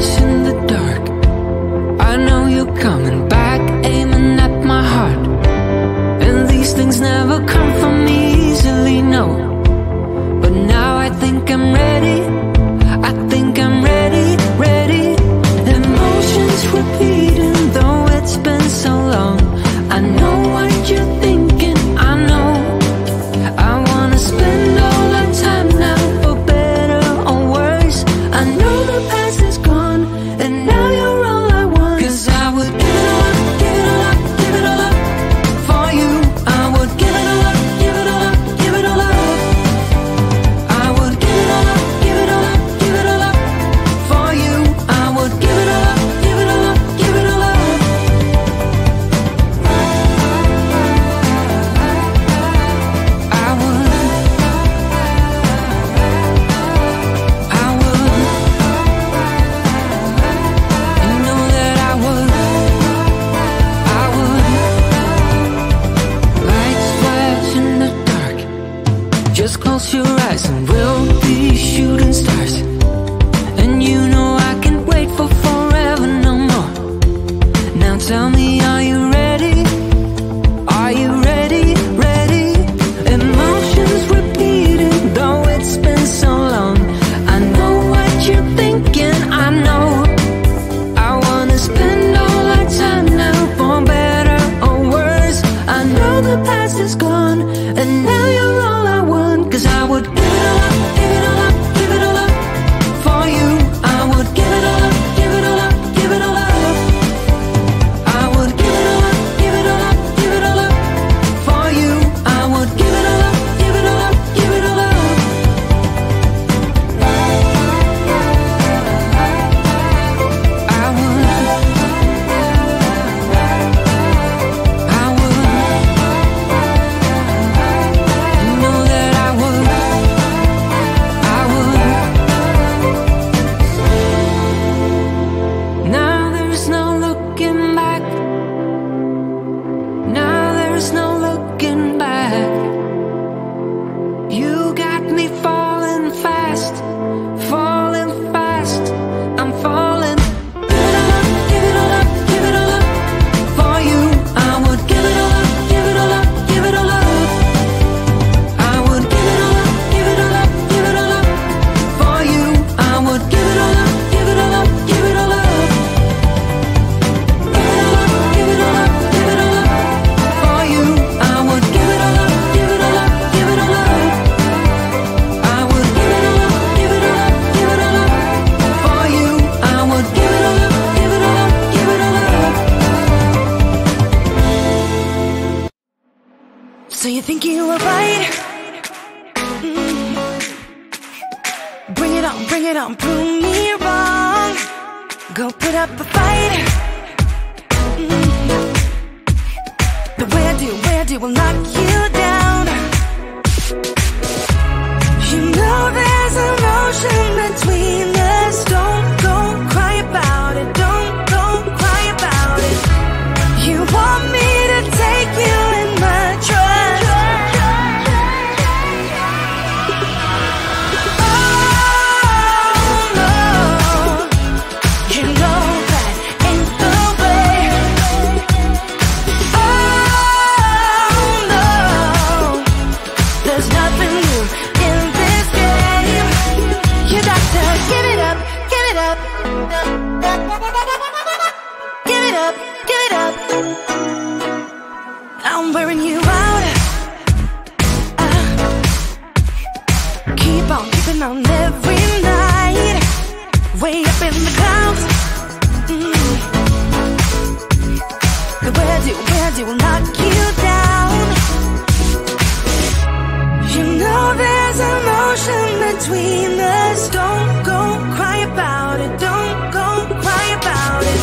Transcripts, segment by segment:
flash in the dark. I know you're coming back, aiming at my heart. And these things never come from me easily, no. But now I think I'm ready. I think I'm ready, ready. Emotions repeating, though it's been so long. I know what you're thinking, I know. I wanna spend all our time now, for better or worse. I know the past is gone, and now you're all I want. 'Cause I would give it all up, give it all up, give it all up for you. I would give it all up, give it all up, give it all up. I would give it all up, give it all up, give it all up for you. I would give it all up, give it all up, give it all up. I would, you know that I would. Lights flash in the dark. Just close your eyes and we'll be shooting stars. And you know I can't wait for forever no more. Now tell me, are you ready? Are you ready? Ready? Emotions repeating, though it's been so long. I know what you're thinking, I know. I wanna spend all our time now, for better or worse. I know the past is gone, and now you're all I want. 'Cause I would give it all up, give it all up, give it all up for you. I would give it all up, give it all up, give it all up. I would give it all up, give it all up, give it all up for you. I would give it all up, give it all up, give it all up. I would, you know that I would, I would. Now there's no looking back. Now there's no looking back. You got me falling fast, falling fast. I'm falling. Give it all up, give it all up, give it all up for you. I would give it all up, give it all up, give it all up. I would give it all up, give it all up, give it all up for you. I would give it all up, give it all up, give it all up. Give it all up, give it all up, give it all up for you. I would give it all up, give it all up, give it all up. I would give it all up, give it all up, give it all up for you. I would give it all up, give it all up, give it all up. So you think you were right? Bring it on, prove me wrong. Go put up a fight. The where do will knock you down. You know there's emotion between us. Don't go cry about it. Don't go cry about it. You want me to take you in my trust. Oh no, you know that ain't the way. Oh no, there's nothing new in this game. You got to give it up, give it up. Give it up, give it up. I'm wearing you out. Keep on keeping on every night. Way up in the clouds. The where do will knock you down. You know there's emotion between us. Don't go cry about it. Don't go cry about it.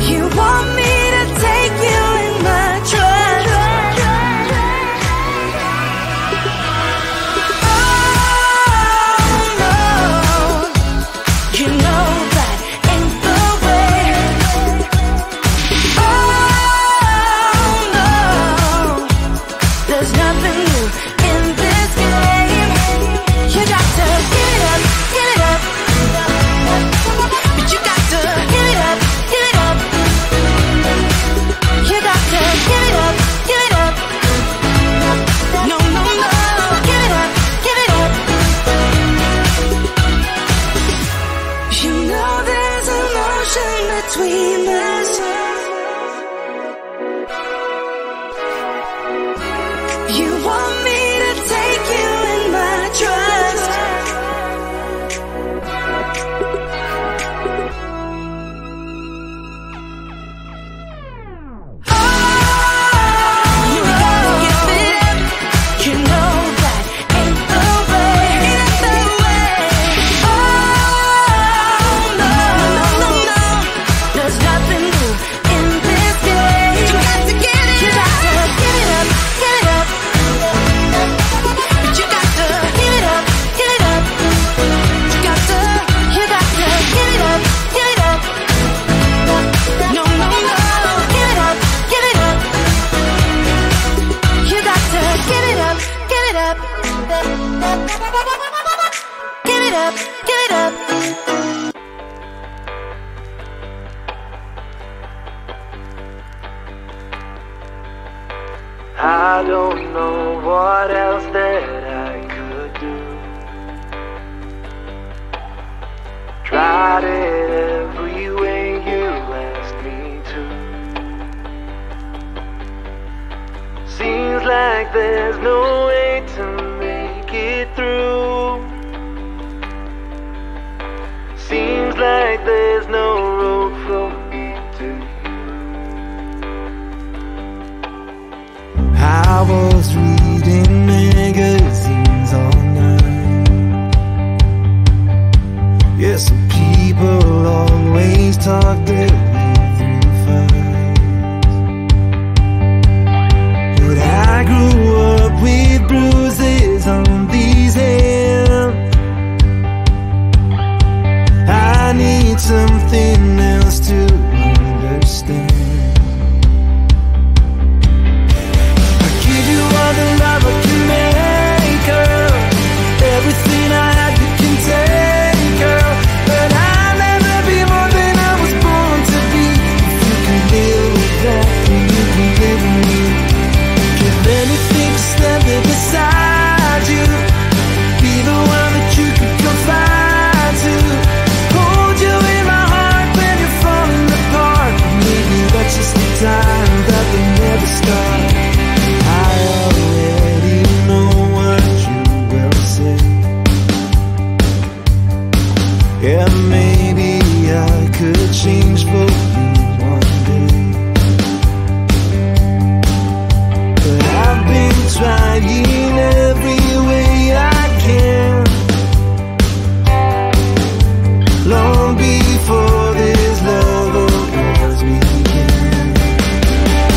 You want me to take you in my trust. Oh no, you know that ain't the way. Oh no, there's nothing new in this game. You got to give it up, give it up. get up, get up. I don't know what else that I could do. Tried it every way you asked me to. Seems like there's no way to make it through. Seems like there's no road from me to you. I was reading magazines all night. Yeah, some people always talk their way through fights, but I grew up with bruises on these hands. I need something else to understand. All the love I can make, girl. Everything I had you can take, girl. But I'll never be more than I was born to be. If you can live with that, then you can live with me. Give anything to stand there beside you. Be the one that you can confide to. Hold you in my heart when you're falling apart. Maybe that's just the time that we never start. I already know what you will say. Yeah, maybe I could change for you one day, but I've been trying every way I can. Long before this love of yours began.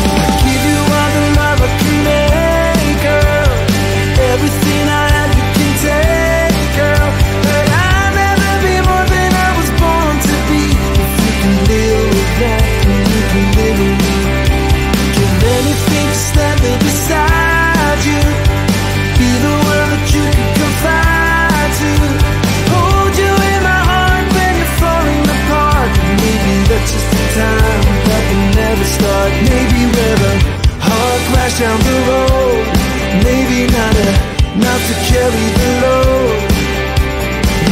I give you all the love I can make, girl. Everything I have you can take, girl. But I'll never be more than I was born to be. If you can live with that, then you can live with me. Give anything to stand there beside you. Be the one that you can confide to. Hold you in my heart when you're falling apart. Maybe that's just the time that we never start. Maybe we're a hard crash down the road. Maybe not to carry the load.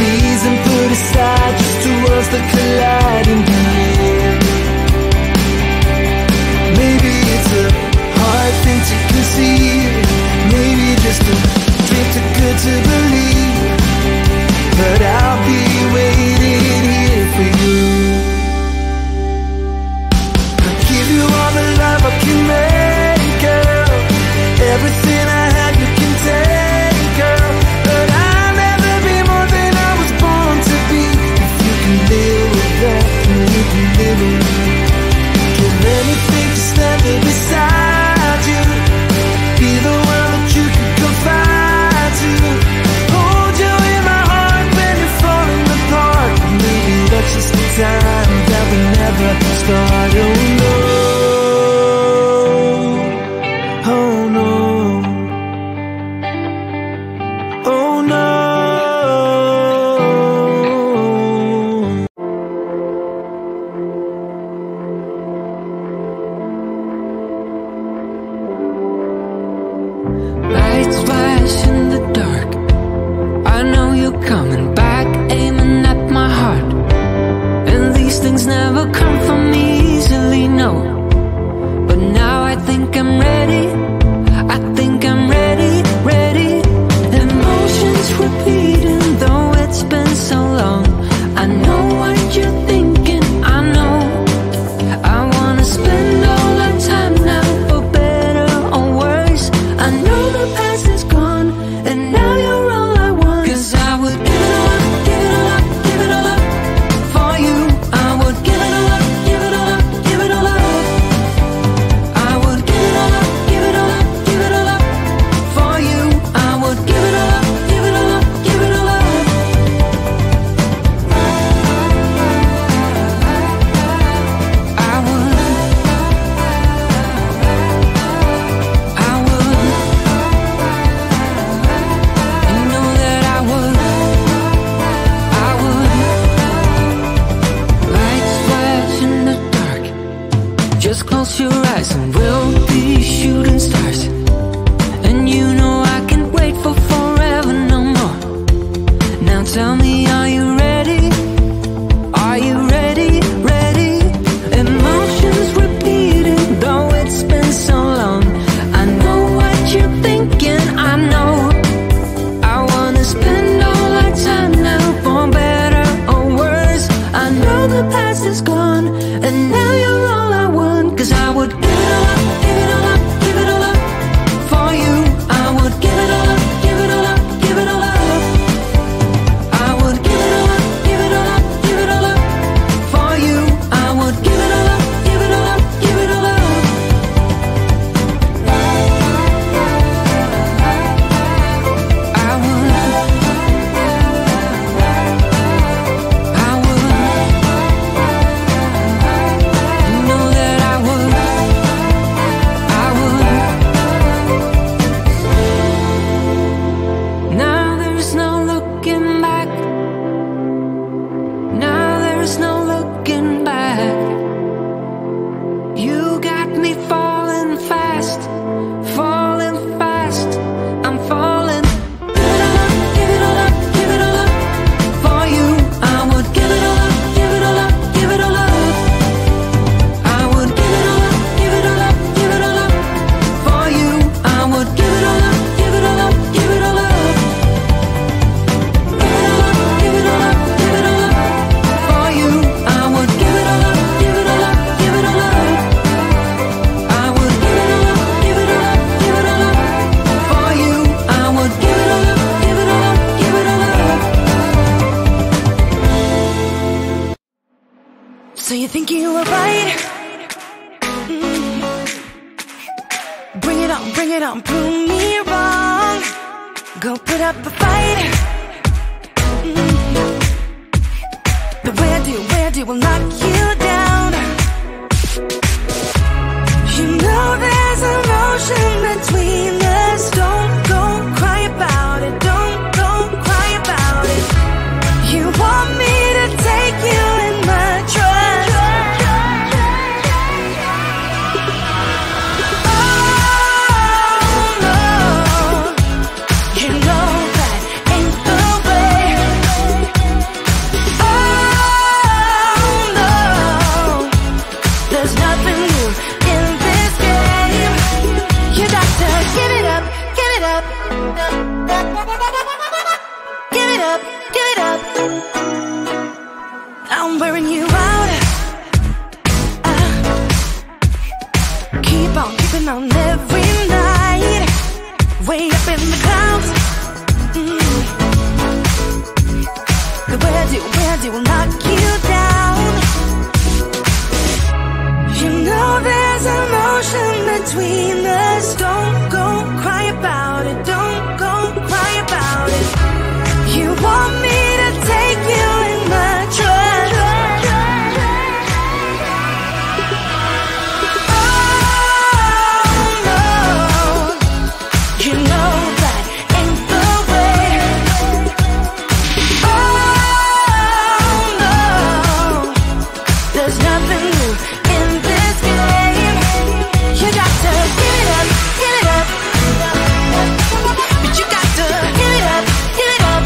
Reason put aside, just two worlds that collide in the end. Maybe it's a hard thing to conceive. Maybe just a dream too good to believe. But I'll be waiting here for you. I'll give you all the love I can make, girl. Everything I had you can take, girl. But I'll never be more than I was born to be. If you can live with that, me, are you ready? Are you ready? Ready? Emotions repeating, though it's been so long. I know what you're thinking, I know. I wanna spend all our time now, for better or worse. I know the past is gone, and now you're all I want. 'Cause I would give it all up, give it all up, give it all up for you. I would give it all up, give it all up, give it all up. I would give it all up, give it all up, give it all up for you. I would give it all up, give it all up, give it all up. I would know that I would. Now there's no looking back. Now there's no looking back. You got me falling fast, falling fast. I'm falling. Give it all up, give it all up, give it all up for you. I would give it all up, give it all up, give it all up. I would give it all up, give it all up, give it all up for you. I would give it all up, give it all up, give it all up. Give it all up, give it all up, give it all up for you. I would give it all up, give it all up, give it all up. I would give it all up, give it all up, give it all up for you. I would give it all up, give it all up, give it all up. So you think you were right? Bring it on, prove me wrong. Go put up a fight. But where do will knock you down? You know there's emotion between us. Don't go cry about it. Don't go cry about it. You want me to take you in my trust. Oh no, you know that ain't the way. Oh no, there's nothing new in this game. You got to give it up, give it up. Give it up, give it up. I'm wearing you out. Keep on keeping on every night. Way up in the clouds. Where do will knock you down? You know there's emotion between us. Don't go cry about it. Don't go cry about it. You want me to take you in my trust. Oh no, you know that ain't the way. Oh no, there's nothing new in this game. You got to give it up, give it up. But you got to give it up, give it up.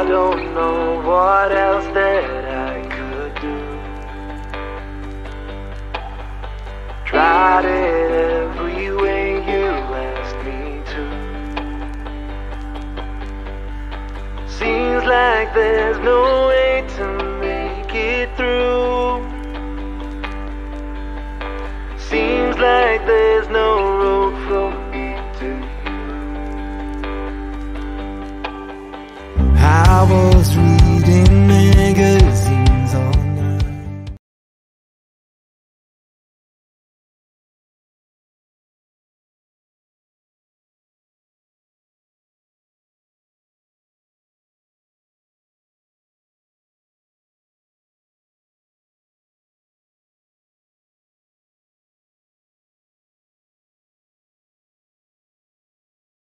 I don't know what else that I could do. Tried it every way you asked me to. Seems like there's no way to make it through.